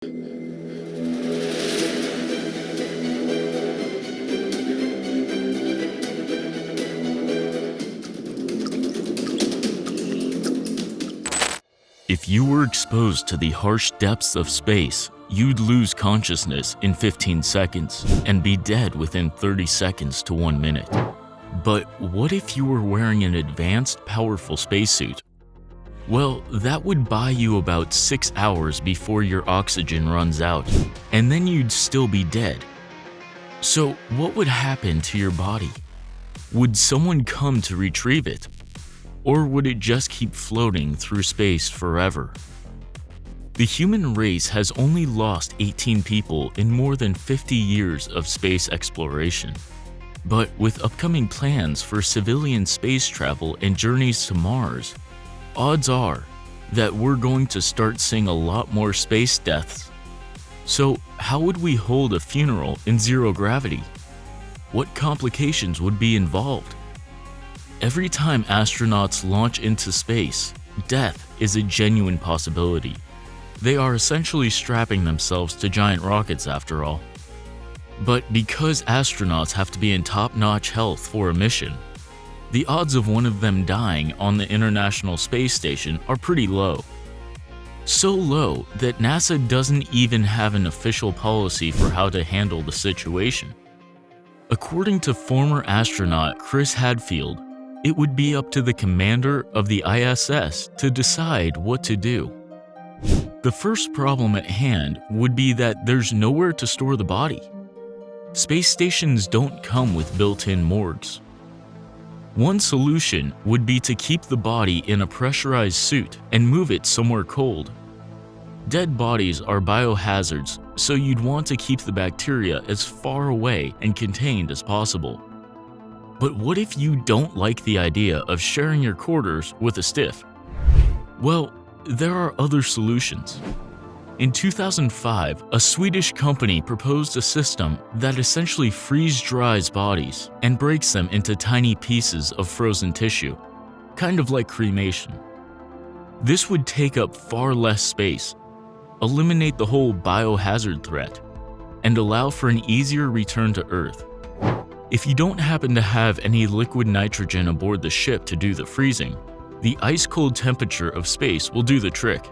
If you were exposed to the harsh depths of space, you'd lose consciousness in 15 seconds and be dead within 30 seconds to 1 minute. But what if you were wearing an advanced, powerful spacesuit? Well, that would buy you about 6 hours before your oxygen runs out, and then you'd still be dead. So what would happen to your body? Would someone come to retrieve it? Or would it just keep floating through space forever? The human race has only lost 18 people in more than 50 years of space exploration. But with upcoming plans for civilian space travel and journeys to Mars, odds are that we're going to start seeing a lot more space deaths. So how would we hold a funeral in zero gravity? What complications would be involved? Every time astronauts launch into space, death is a genuine possibility. They are essentially strapping themselves to giant rockets after all. But because astronauts have to be in top-notch health for a mission, the odds of one of them dying on the International Space Station are pretty low. So low that NASA doesn't even have an official policy for how to handle the situation. According to former astronaut Chris Hadfield, it would be up to the commander of the ISS to decide what to do. The first problem at hand would be that there's nowhere to store the body. Space stations don't come with built-in morgues. One solution would be to keep the body in a pressurized suit and move it somewhere cold. Dead bodies are biohazards, so you'd want to keep the bacteria as far away and contained as possible. But what if you don't like the idea of sharing your quarters with a stiff? Well, there are other solutions. In 2005, a Swedish company proposed a system that essentially freeze-dries bodies and breaks them into tiny pieces of frozen tissue, kind of like cremation. This would take up far less space, eliminate the whole biohazard threat, and allow for an easier return to Earth. If you don't happen to have any liquid nitrogen aboard the ship to do the freezing, the ice-cold temperature of space will do the trick.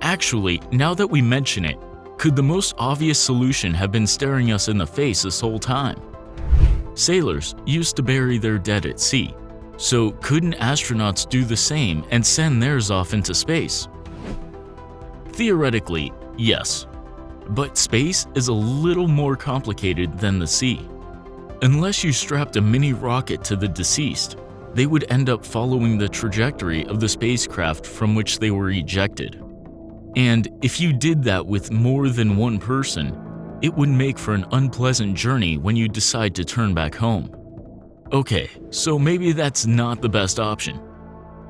Actually, now that we mention it, could the most obvious solution have been staring us in the face this whole time? Sailors used to bury their dead at sea, so couldn't astronauts do the same and send theirs off into space? Theoretically, yes, but space is a little more complicated than the sea. Unless you strapped a mini rocket to the deceased, they would end up following the trajectory of the spacecraft from which they were ejected. And if you did that with more than one person, it would make for an unpleasant journey when you decide to turn back home. Okay, so maybe that's not the best option.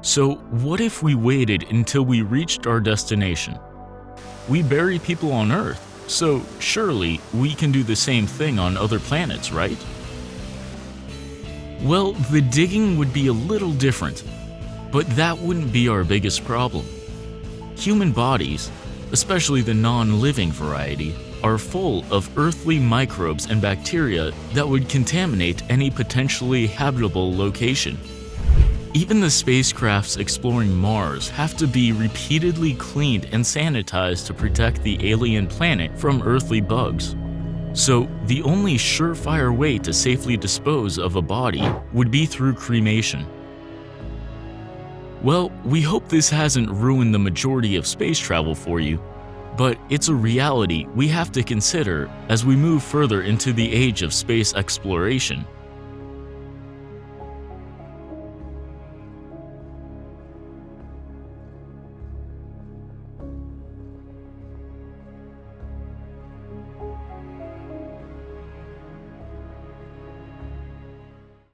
So what if we waited until we reached our destination? We bury people on Earth, so surely we can do the same thing on other planets, right? Well, the digging would be a little different, but that wouldn't be our biggest problem. Human bodies, especially the non-living variety, are full of earthly microbes and bacteria that would contaminate any potentially habitable location. Even the spacecrafts exploring Mars have to be repeatedly cleaned and sanitized to protect the alien planet from earthly bugs. So the only surefire way to safely dispose of a body would be through cremation. Well, we hope this hasn't ruined the majority of space travel for you, but it's a reality we have to consider as we move further into the age of space exploration.